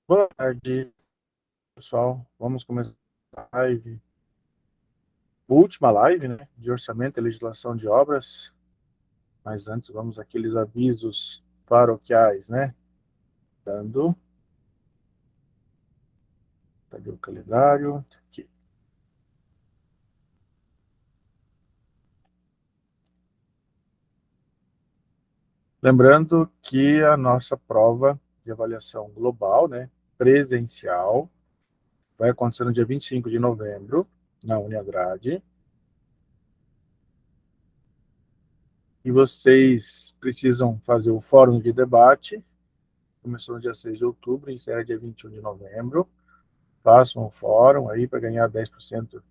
Boa tarde, pessoal. Vamos começar a live, última live, né, de orçamento e legislação de obras. Mas antes, vamos àqueles avisos paroquiais, né? Dando, cadê o calendário? Aqui. Lembrando que a nossa prova de avaliação global, né, presencial, vai acontecer no dia 25 de novembro, na Uniagrade. E vocês precisam fazer o fórum de debate. Começou no dia 6 de outubro, encerra dia 21 de novembro. Façam um fórum aí para ganhar 10%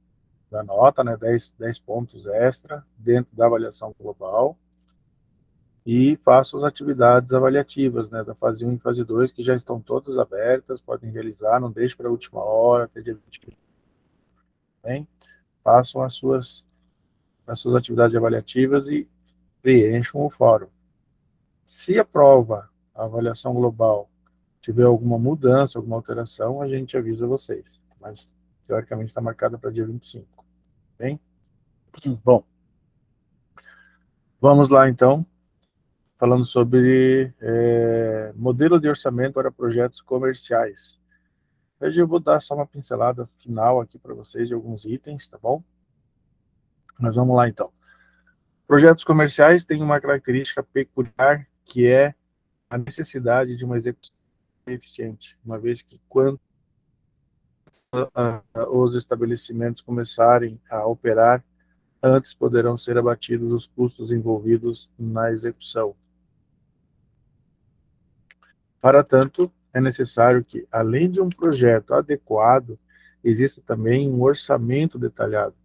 da nota, né, 10 pontos extra dentro da avaliação global. E façam as atividades avaliativas, né, da fase 1 e fase 2, que já estão todas abertas, podem realizar, não deixe para a última hora, até dia 20. Bem, façam as suas atividades avaliativas e preencham o fórum. Se a prova, a avaliação global, tiver alguma mudança, alguma alteração, a gente avisa vocês. Mas, teoricamente, está marcada para dia 25. Bem? Bom, vamos lá, então, falando sobre modelo de orçamento para projetos comerciais. Hoje eu vou dar só uma pincelada final aqui para vocês de alguns itens, tá bom? Mas vamos lá, então. Projetos comerciais têm uma característica peculiar, que é a necessidade de uma execução eficiente, uma vez que quando os estabelecimentos começarem a operar, antes poderão ser abatidos os custos envolvidos na execução. Para tanto, é necessário que, além de um projeto adequado, exista também um orçamento detalhado.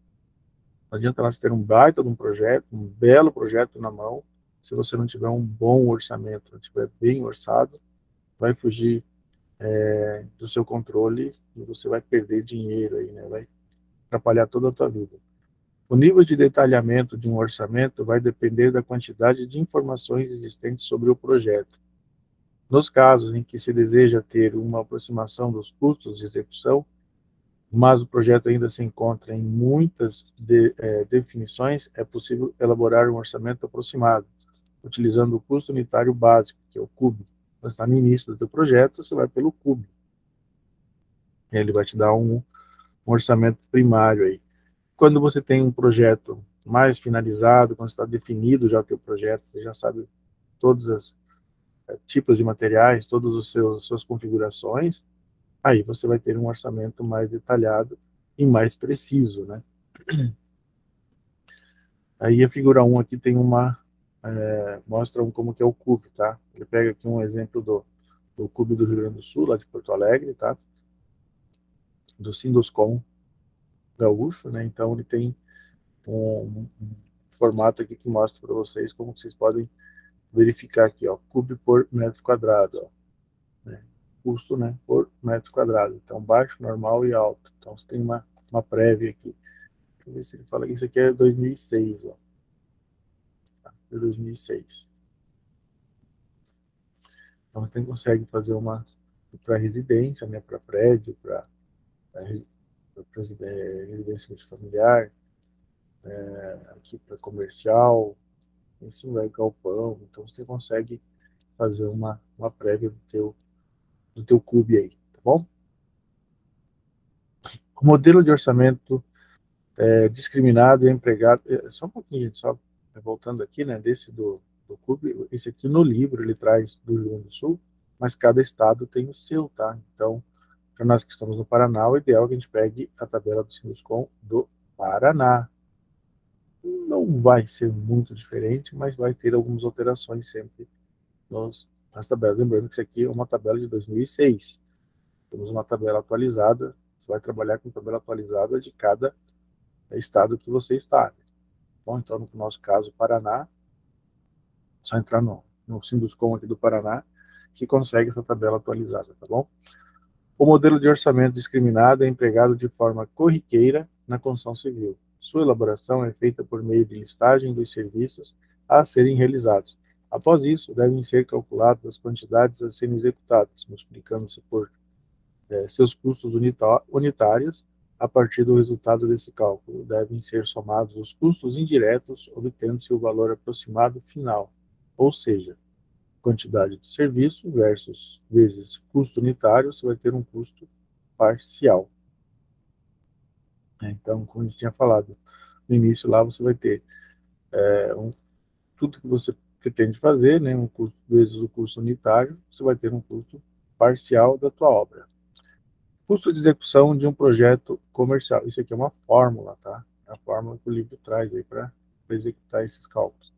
Não adianta nós ter um baita de um projeto, um belo projeto na mão, se você não tiver um bom orçamento, não tiver bem orçado, vai fugir do seu controle e você vai perder dinheiro aí, né? Vai atrapalhar toda a tua vida. O nível de detalhamento de um orçamento vai depender da quantidade de informações existentes sobre o projeto. Nos casos em que se deseja ter uma aproximação dos custos de execução, mas o projeto ainda se encontra em muitas definições, é possível elaborar um orçamento aproximado, utilizando o custo unitário básico, que é o CUB. Quando está no início do teu projeto, você vai pelo CUB. Ele vai te dar um orçamento primário aí. Quando você tem um projeto mais finalizado, quando está definido já o teu projeto, você já sabe todos os tipos de materiais, todas as suas configurações, aí você vai ter um orçamento mais detalhado e mais preciso, né? Aí a figura 1 aqui tem mostra como que é o CUB, tá? Ele pega aqui um exemplo do CUB do Rio Grande do Sul, lá de Porto Alegre, tá? Do Sinduscom gaúcho, né? Então ele tem um formato aqui que mostra para vocês como vocês podem verificar aqui, ó, CUB por metro quadrado, ó, né? Custo, né, por metro quadrado. Então, baixo, normal e alto. Então, você tem uma prévia aqui. Deixa eu ver se ele fala que isso aqui é 2006, ó. É 2006. Então, você consegue fazer uma para residência, né, para prédio, para residência multifamiliar, aqui para comercial, esse vai galpão. Então, você consegue fazer uma prévia do teu CUB aí, tá bom? O modelo de orçamento discriminado e empregado. Só um pouquinho, gente, só voltando aqui, né, desse do CUB, esse aqui no livro ele traz do Rio Grande do Sul, mas cada estado tem o seu, tá? Então, para nós que estamos no Paraná, o ideal é que a gente pegue a tabela do Sinduscom do Paraná. Não vai ser muito diferente, mas vai ter algumas alterações sempre nas tabelas. Lembrando que isso aqui é uma tabela de 2006. Temos uma tabela atualizada, você vai trabalhar com tabela atualizada de cada estado que você está. Bom, então, no nosso caso, Paraná, só entrar no Sinduscom aqui do Paraná, que consegue essa tabela atualizada, tá bom? O modelo de orçamento discriminado é empregado de forma corriqueira na construção civil. Sua elaboração é feita por meio de listagem dos serviços a serem realizados. Após isso, devem ser calculadas as quantidades a serem executadas, multiplicando-se por seus custos unitários a partir do resultado desse cálculo. Devem ser somados os custos indiretos, obtendo-se o valor aproximado final, ou seja, quantidade de serviço versus vezes custo unitário, você vai ter um custo parcial. Então, como a gente tinha falado no início, lá você vai ter tudo que você pretende fazer, né, um custo vezes o custo unitário, você vai ter um custo parcial da tua obra. Custo de execução de um projeto comercial. Isso aqui é uma fórmula, tá? É a fórmula que o livro traz aí para executar esses cálculos.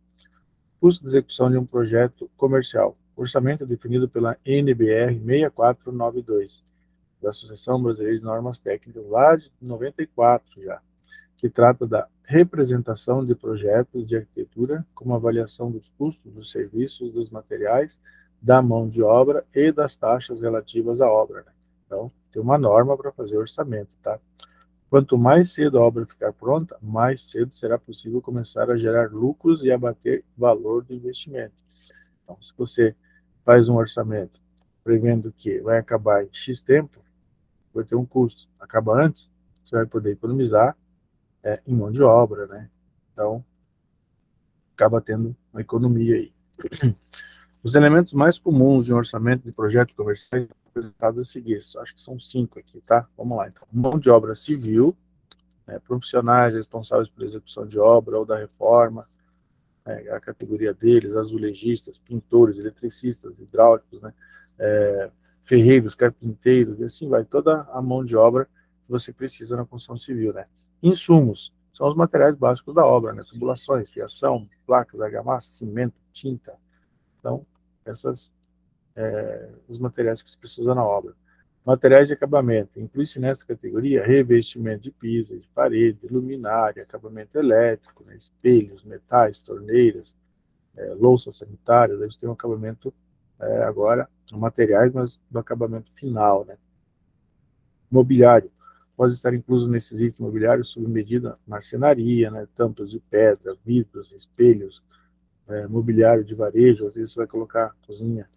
Custo de execução de um projeto comercial. Orçamento definido pela NBR 6492, da Associação Brasileira de Normas Técnicas, lá de 94 já, que trata da representação de projetos de arquitetura, como avaliação dos custos dos serviços, dos materiais, da mão de obra e das taxas relativas à obra, né? Então, tem uma norma para fazer orçamento, tá? Quanto mais cedo a obra ficar pronta, mais cedo será possível começar a gerar lucros e abater valor do investimento. Então, se você faz um orçamento prevendo que vai acabar em X tempo, vai ter um custo. Acaba antes, você vai poder economizar em mão de obra, né? Então, acaba tendo uma economia aí. Os elementos mais comuns de um orçamento de projeto comercial são apresentados a seguir. Acho que são 5 aqui, tá? Vamos lá, então. Mão de obra civil, profissionais responsáveis pela execução de obra ou da reforma, a categoria deles, azulejistas, pintores, eletricistas, hidráulicos, né? Ferreiros, carpinteiros, e assim vai, toda a mão de obra que você precisa na construção civil, né? Insumos, são os materiais básicos da obra, né? Tubulações, fiação, placas, argamassa, cimento, tinta. Então, os materiais que você precisa na obra. Materiais de acabamento, inclui-se nessa categoria revestimento de piso, de parede, luminária, acabamento elétrico, né? Espelhos, metais, torneiras, louça sanitária, eles têm um acabamento agora, materiais, mas do acabamento final, né? Mobiliário, pode estar incluso nesses itens mobiliários sob medida marcenaria, né? Tampas de pedra, vidros, espelhos, mobiliário de varejo, às vezes você vai colocar cozinha,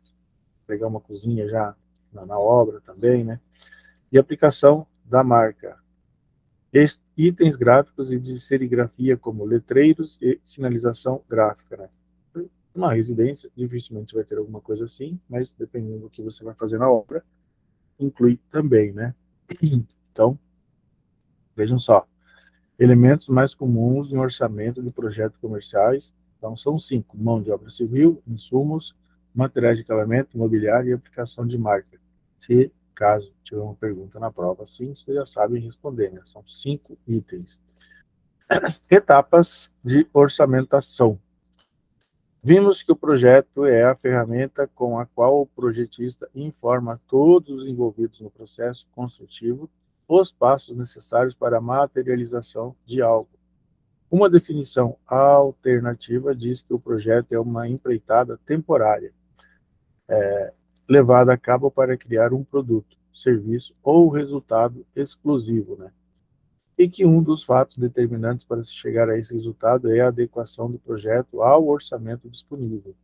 pegar uma cozinha já na obra também, né? E aplicação da marca. Itens gráficos e de serigrafia, como letreiros e sinalização gráfica, né? Uma residência, dificilmente vai ter alguma coisa assim, mas dependendo do que você vai fazer na obra, inclui também, né? Então, vejam só, elementos mais comuns em orçamento de projetos comerciais, então são 5, mão de obra civil, insumos, materiais de acabamento, mobiliário e aplicação de marca. Se caso tiver uma pergunta na prova assim, vocês já sabem responder, né? São 5 itens. Etapas de orçamentação. Vimos que o projeto é a ferramenta com a qual o projetista informa todos os envolvidos no processo construtivo os passos necessários para a materialização de algo. Uma definição alternativa diz que o projeto é uma empreitada temporária, levada a cabo para criar um produto, serviço ou resultado exclusivo, né? E que um dos fatos determinantes para se chegar a esse resultado é a adequação do projeto ao orçamento disponível.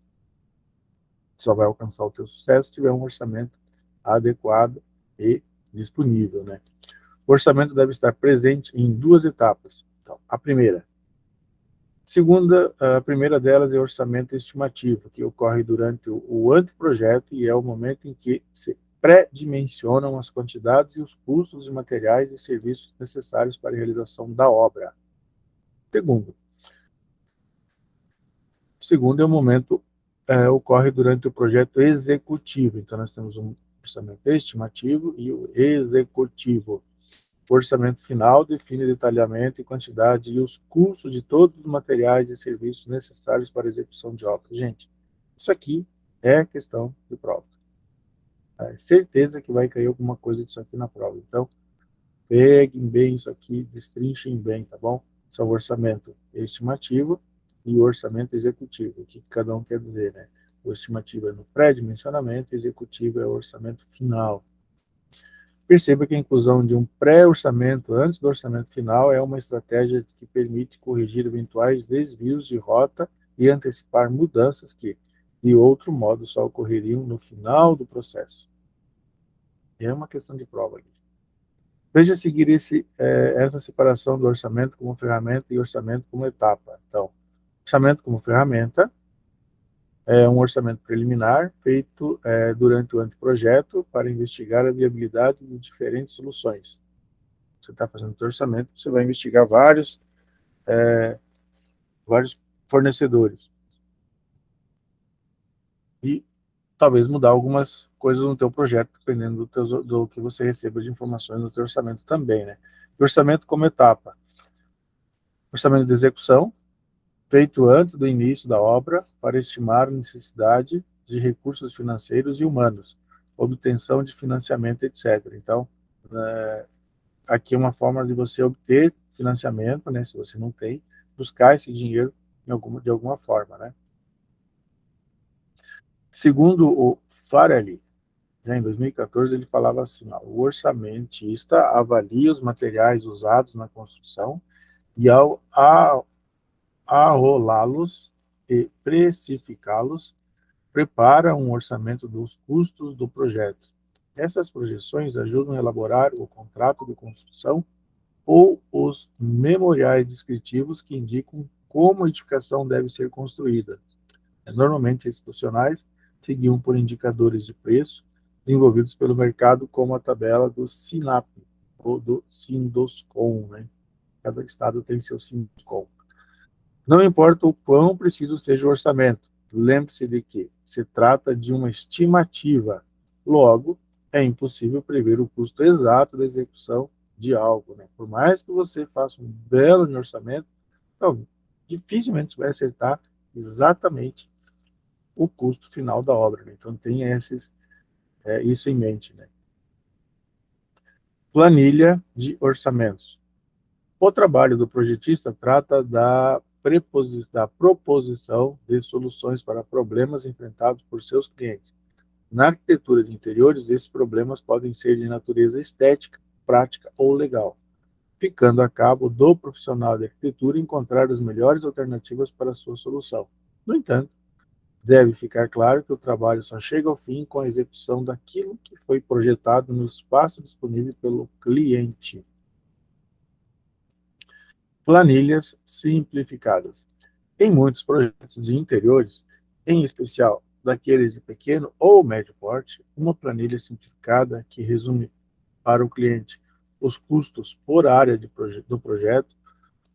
Só vai alcançar o teu sucesso se tiver um orçamento adequado e disponível, né? O orçamento deve estar presente em 2 etapas. Então, a primeira delas é o orçamento estimativo, que ocorre durante o anteprojeto e é o momento em que se pré-dimensionam as quantidades e os custos de materiais e serviços necessários para a realização da obra. Segundo é o momento ocorre durante o projeto executivo. Então, nós temos um orçamento estimativo e o executivo. O orçamento final define detalhamento e quantidade e os custos de todos os materiais e serviços necessários para a execução de obras. Gente, isso aqui é questão de prova. É certeza que vai cair alguma coisa disso aqui na prova. Então, peguem bem isso aqui, destrinchem bem, tá bom? Isso é o orçamento estimativo e o orçamento executivo. O que cada um quer dizer, né? O estimativo é no pré-dimensionamento, o executivo é o orçamento final. Perceba que a inclusão de um pré-orçamento antes do orçamento final é uma estratégia que permite corrigir eventuais desvios de rota e antecipar mudanças que, de outro modo, só ocorreriam no final do processo. É uma questão de prova aqui. Veja seguir essa separação do orçamento como ferramenta e orçamento como etapa. Então, orçamento como ferramenta é um orçamento preliminar feito durante o anteprojeto para investigar a viabilidade de diferentes soluções. Você está fazendo o orçamento, você vai investigar vários fornecedores e talvez mudar algumas coisas no teu projeto, dependendo do que você receba de informações no teu orçamento também, né? E orçamento como etapa. Orçamento de execução, feito antes do início da obra, para estimar a necessidade de recursos financeiros e humanos, obtenção de financiamento, etc. Então, aqui é uma forma de você obter financiamento, né, se você não tem, buscar esse dinheiro de alguma forma, né? Segundo o Farelli, já em 2014, ele falava assim, ó, o orçamentista avalia os materiais usados na construção e ao arrolá-los e precificá-los, prepara um orçamento dos custos do projeto. Essas projeções ajudam a elaborar o contrato de construção ou os memoriais descritivos que indicam como a edificação deve ser construída. Normalmente, esses profissionais seguiam por indicadores de preço desenvolvidos pelo mercado, como a tabela do SINAP, ou do Sindoscom, né? Cada estado tem seu Sindoscom. Não importa o quão preciso seja o orçamento, lembre-se de que se trata de uma estimativa. Logo, é impossível prever o custo exato da execução de algo, né? Por mais que você faça um belo orçamento, então, dificilmente você vai acertar exatamente o custo final da obra, né? Então, tenha isso em mente, né? Planilha de orçamentos. O trabalho do projetista trata da proposição de soluções para problemas enfrentados por seus clientes. Na arquitetura de interiores, esses problemas podem ser de natureza estética, prática ou legal, ficando a cabo do profissional de arquitetura encontrar as melhores alternativas para a sua solução. No entanto, deve ficar claro que o trabalho só chega ao fim com a execução daquilo que foi projetado no espaço disponível pelo cliente. Planilhas simplificadas. Em muitos projetos de interiores, em especial daqueles de pequeno ou médio porte, uma planilha simplificada que resume para o cliente os custos por área do projeto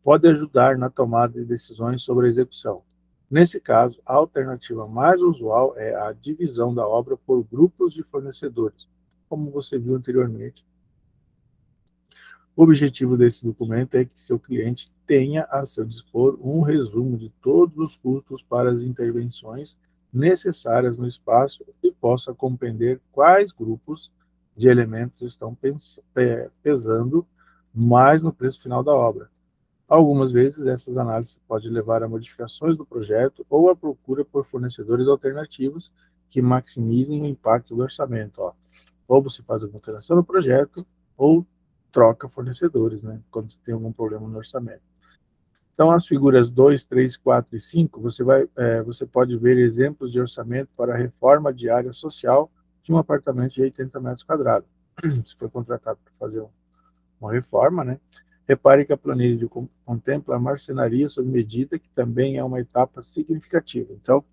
pode ajudar na tomada de decisões sobre a execução. Nesse caso, a alternativa mais usual é a divisão da obra por grupos de fornecedores, como você viu anteriormente. O objetivo desse documento é que seu cliente tenha a seu dispor um resumo de todos os custos para as intervenções necessárias no espaço e possa compreender quais grupos de elementos estão pesando mais no preço final da obra. Algumas vezes, essas análises podem levar a modificações do projeto ou a procura por fornecedores alternativos que maximizem o impacto do orçamento. Ó. Ou você faz alguma alteração no projeto, ou troca fornecedores, né, quando tem algum problema no orçamento. Então, as figuras 2, 3, 4 e 5, você pode ver exemplos de orçamento para a reforma de área social de um apartamento de 80 metros quadrados. Se foi contratado para fazer uma reforma, né? Repare que a planilha contempla a marcenaria sob medida, que também é uma etapa significativa. Então,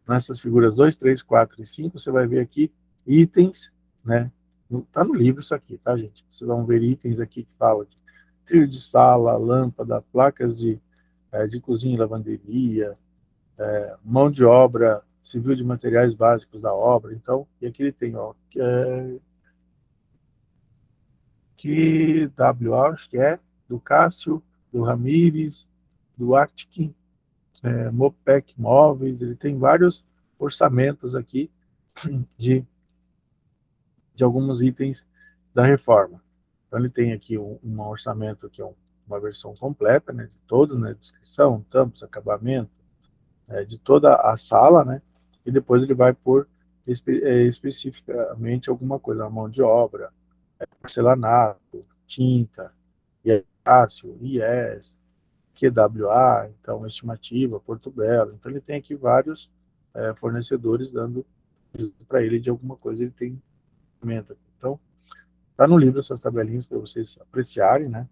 nessas figuras 2, 3, 4 e 5, você vai ver aqui itens, né? Está no livro isso aqui, tá, gente? Vocês vão ver itens aqui que falam de trilho de sala, lâmpada, placas de cozinha e lavanderia, mão de obra, civil de materiais básicos da obra. Então, e aqui ele tem, ó, QWA, acho que é, do Cássio, do Ramires, do Atkin, Mopec Móveis, ele tem vários orçamentos aqui de, de alguns itens da reforma. Então ele tem aqui um orçamento que é uma versão completa, né, de todos, né, descrição, tampos, acabamento, de toda a sala, né, e depois ele vai por especificamente alguma coisa, a mão de obra, porcelanato, tinta, IESO, IES, QWA, então estimativa, Porto Belo. Então ele tem aqui vários fornecedores dando para ele de alguma coisa, ele tem ferramenta. Então, está no livro essas tabelinhas para vocês apreciarem, né?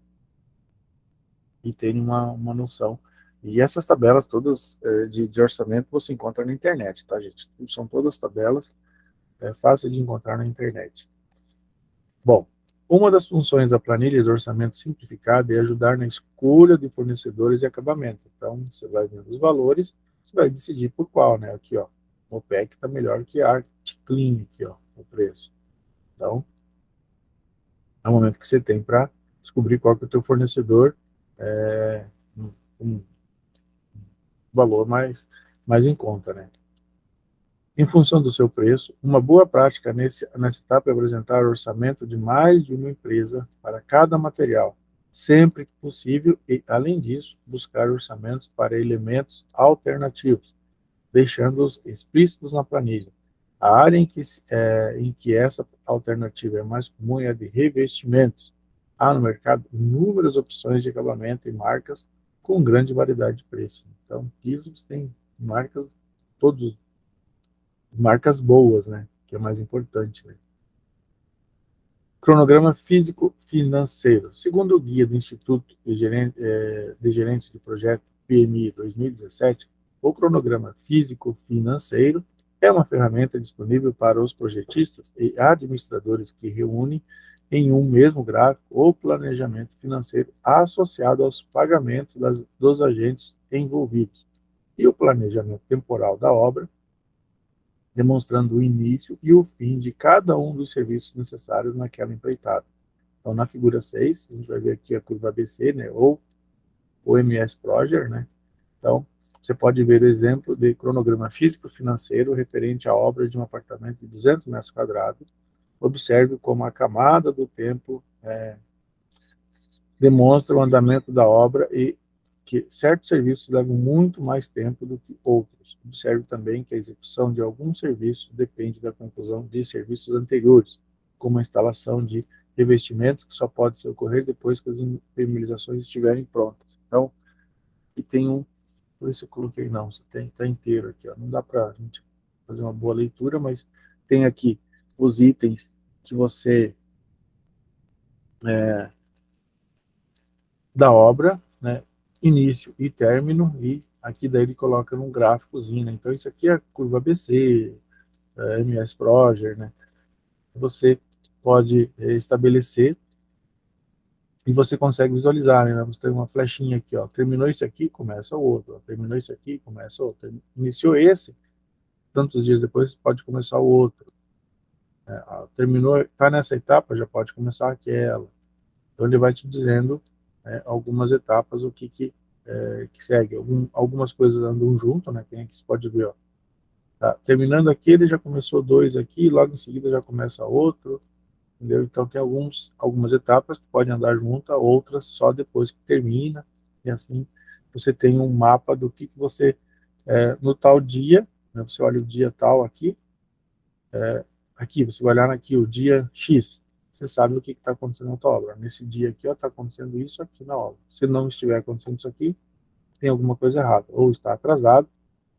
E terem uma noção. E essas tabelas todas de orçamento você encontra na internet, tá, gente? São todas tabelas fáceis de encontrar na internet. Bom, uma das funções da planilha de orçamento simplificado é ajudar na escolha de fornecedores e acabamento. Então, você vai vendo os valores, você vai decidir por qual, né? Aqui, ó, o OPEC está melhor que a ArtClean, aqui, ó, o preço. Então, é o momento que você tem para descobrir qual que é o teu fornecedor, um valor mais em conta, né? Em função do seu preço, uma boa prática nessa etapa é apresentar orçamento de mais de uma empresa para cada material, sempre que possível, e, além disso, buscar orçamentos para elementos alternativos, deixando-os explícitos na planilha. A área em que essa alternativa é mais comum é a de revestimentos. Há no mercado inúmeras opções de acabamento e marcas com grande variedade de preço. Então, pisos tem todos marcas boas, né? Que é mais importante, né? Cronograma físico-financeiro. Segundo o guia do Instituto de Gerentes de Projeto PMI 2017, o cronograma físico-financeiro é uma ferramenta disponível para os projetistas e administradores que reúnem em um mesmo gráfico o planejamento financeiro associado aos pagamentos dos agentes envolvidos e o planejamento temporal da obra, demonstrando o início e o fim de cada um dos serviços necessários naquela empreitada. Então, na figura 6, a gente vai ver aqui a curva ABC, né, ou o MS Project, né? Então, você pode ver o exemplo de cronograma físico-financeiro referente à obra de um apartamento de 200 metros quadrados. Observe como a camada do tempo demonstra o andamento da obra e que certos serviços levam muito mais tempo do que outros. Observe também que a execução de alguns serviços depende da conclusão de serviços anteriores, como a instalação de revestimentos, que só pode ocorrer depois que as impermeabilizações estiverem prontas. Então, e tem por isso eu coloquei não, está inteiro aqui, ó. Não dá para a gente fazer uma boa leitura, mas tem aqui os itens que você da obra, né, início e término, e aqui daí ele coloca num gráficozinho, né? Então isso aqui é a curva ABC, MS Project, né? Você pode estabelecer e você consegue visualizar, né? Você tem uma flechinha aqui, ó, terminou esse aqui, começa o outro, ó, terminou esse aqui, começa o outro, iniciou esse, tantos dias depois pode começar o outro, né? Terminou, tá nessa etapa, já pode começar aquela. Então ele vai te dizendo algumas etapas, o que segue. Algumas coisas andam junto, né? Tem aqui, você pode ver, ó. Tá, terminando aqui, ele já começou dois aqui, logo em seguida já começa outro, entendeu? Então tem algumas etapas que podem andar juntas, outras só depois que termina, e assim você tem um mapa do que você, no tal dia, né? Você olha o dia tal aqui, aqui, você vai olhar aqui o dia X, você sabe o que está acontecendo na tua obra. Nesse dia aqui, está acontecendo isso aqui na obra. Se não estiver acontecendo isso aqui, tem alguma coisa errada. Ou está atrasado,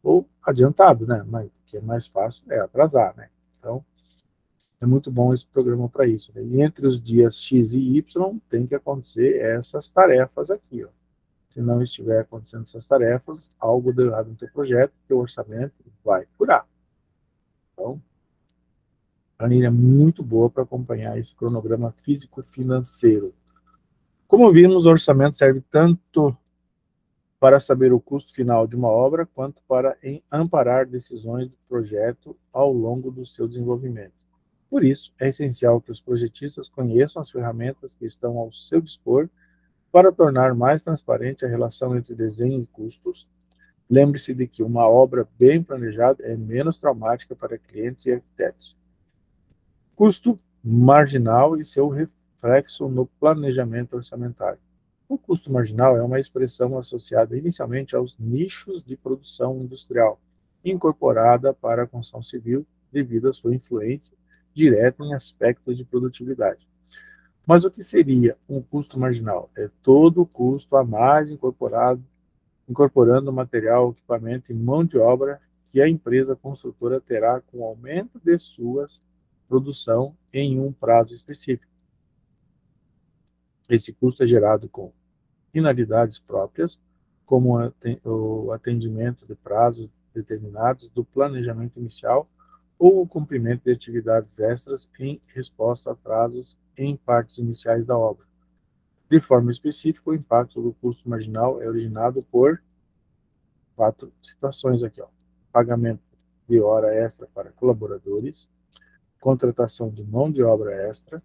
ou adiantado, né? Mas o que é mais fácil é atrasar, né? Então, é muito bom esse programa para isso, né? E entre os dias X e Y, tem que acontecer essas tarefas aqui, ó. Se não estiver acontecendo essas tarefas, algo deu errado no teu projeto, teu orçamento vai furar. Então, planilha muito boa para acompanhar esse cronograma físico-financeiro. Como vimos, o orçamento serve tanto para saber o custo final de uma obra, quanto para amparar decisões do projeto ao longo do seu desenvolvimento. Por isso, é essencial que os projetistas conheçam as ferramentas que estão ao seu dispor para tornar mais transparente a relação entre desenho e custos. Lembre-se de que uma obra bem planejada é menos traumática para clientes e arquitetos. Custo marginal e seu reflexo no planejamento orçamentário. O custo marginal é uma expressão associada inicialmente aos nichos de produção industrial, incorporada para a construção civil devido à sua influência direta em aspectos de produtividade. Mas o que seria um custo marginal? É todo o custo a mais incorporando material, equipamento e mão de obra que a empresa construtora terá com o aumento de suas produção em um prazo específico. Esse custo é gerado com finalidades próprias, como o atendimento de prazos determinados do planejamento inicial ou o cumprimento de atividades extras em resposta a prazos em partes iniciais da obra. De forma específica, o impacto do custo marginal é originado por 4 situações aqui, ó. Pagamento de hora extra para colaboradores, contratação de mão de obra extra,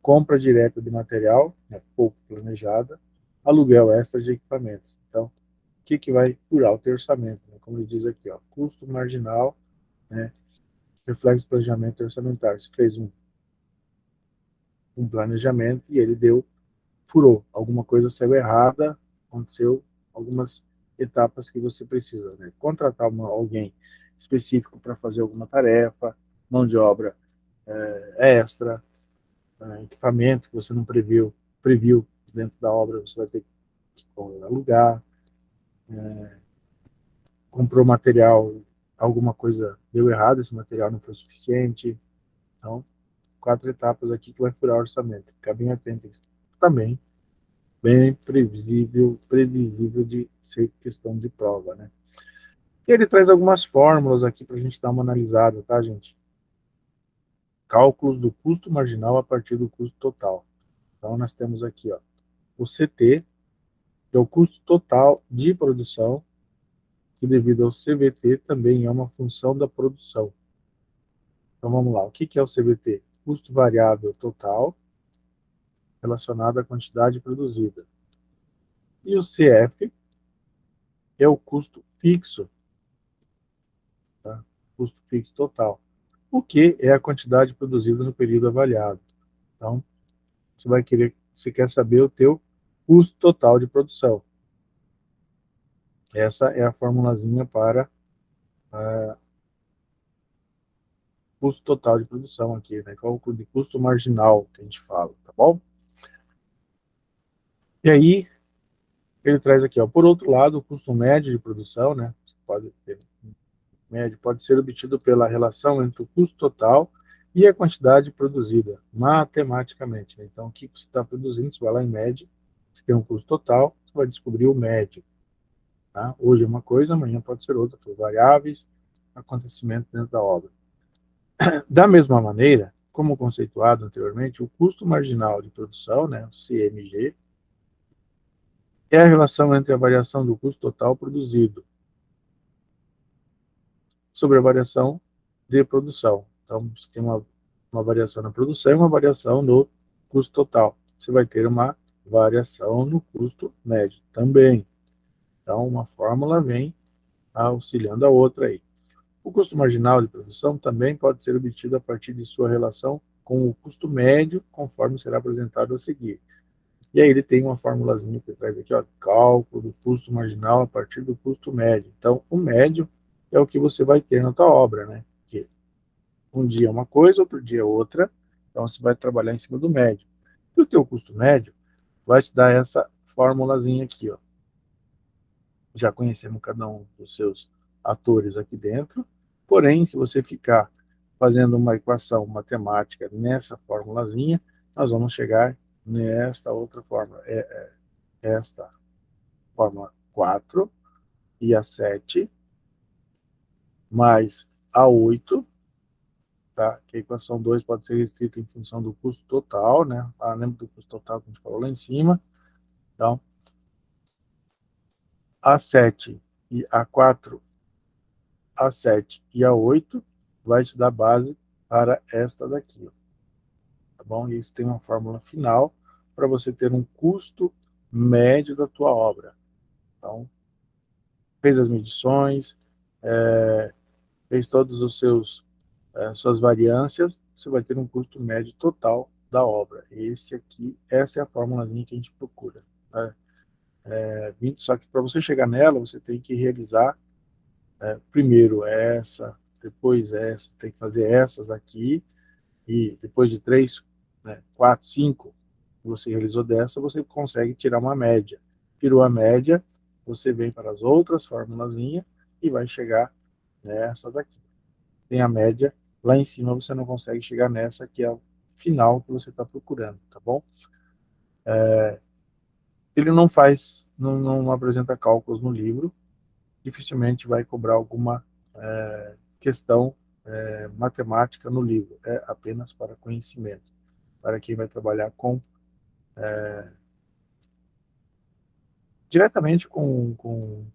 compra direta de material, né, pouco planejada, aluguel extra de equipamentos. Então, o que vai curar o teu orçamento? Né? Como ele diz aqui, ó, custo marginal, né, reflexo do planejamento orçamentário. Você fez um planejamento e ele furou. Alguma coisa saiu errada, aconteceu algumas etapas que você precisa, né? Contratar alguém específico para fazer alguma tarefa, mão de obra extra, equipamento que você não previu dentro da obra, você vai ter que alugar, comprou material, alguma coisa deu errado, esse material não foi suficiente. Então, 4 etapas aqui que vai furar o orçamento. Ficar bem atento a isso. Também bem previsível de ser questão de prova, né? E ele traz algumas fórmulas aqui para a gente dar uma analisada, tá, gente? Cálculos do custo marginal a partir do custo total. Então, nós temos aqui, ó, o CT, que é o custo total de produção, que devido ao CVT também é uma função da produção. Então, vamos lá. O que é o CVT? Custo variável total relacionado à quantidade produzida. E o CF é o custo fixo, tá? Custo fixo total. O que é a quantidade produzida no período avaliado. Então, você quer saber o teu custo total de produção. Essa é a formulazinha para custo total de produção aqui, né? Cálculo de custo marginal que a gente fala, tá bom? E aí, ele traz aqui, ó, por outro lado, o custo médio de produção, né? Médio pode ser obtido pela relação entre o custo total e a quantidade produzida, matematicamente. Né? Então, o que você está produzindo, você vai lá em média, você tem um custo total, você vai descobrir o médio. Tá? Hoje é uma coisa, amanhã pode ser outra, por variáveis, acontecimentos dentro da obra. Da mesma maneira, como conceituado anteriormente, o custo marginal de produção, né, o CMG, é a relação entre a variação do custo total produzido sobre a variação de produção. Então, você tem uma variação na produção e uma variação no custo total. Você vai ter uma variação no custo médio também. Então, uma fórmula vem auxiliando a outra aí. O custo marginal de produção também pode ser obtido a partir de sua relação com o custo médio, conforme será apresentado a seguir. E aí ele tem uma formulazinha que traz aqui, ó, cálculo do custo marginal a partir do custo médio. Então, o médio é o que você vai ter na tua obra, né? Porque um dia é uma coisa, outro dia é outra. Então, você vai trabalhar em cima do médio. E o teu custo médio vai te dar essa formulazinha aqui, ó. Já conhecemos cada um dos seus atores aqui dentro. Porém, se você ficar fazendo uma equação matemática nessa formulazinha, nós vamos chegar nesta outra fórmula. Esta fórmula 4 e a 7 mais a 8, tá? Que a equação 2 pode ser restrita em função do custo total, né? Lembra do custo total que a gente falou lá em cima. Então, a 7 e a 4, a 7 e a 8 vai te dar base para esta daqui, ó, tá bom? E isso tem uma fórmula final para você ter um custo médio da tua obra. Então, fez as medições, fez todos os suas variâncias, você vai ter um custo médio total da obra. Essa é a formulazinha que a gente procura. Né? Só que para você chegar nela, você tem que realizar primeiro essa, depois essa, tem que fazer essas aqui, e depois de 3, né, 4, 5 que você realizou dessa, você consegue tirar uma média. Tirou a média, você vem para as outras formulazinhas e vai chegar é essa daqui. Tem a média, lá em cima você não consegue chegar nessa, que é a final que você está procurando, tá bom? Ele não faz, não apresenta cálculos no livro, dificilmente vai cobrar alguma questão matemática no livro, é apenas para conhecimento, para quem vai trabalhar diretamente com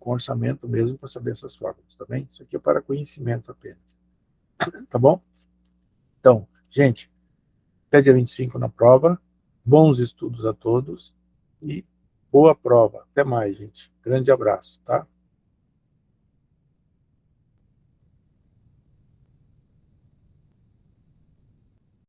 orçamento mesmo, para saber essas fórmulas, tá bem? Isso aqui é para conhecimento apenas, tá bom? Então, gente, até dia 25 na prova, bons estudos a todos e boa prova. Até mais, gente. Grande abraço, tá?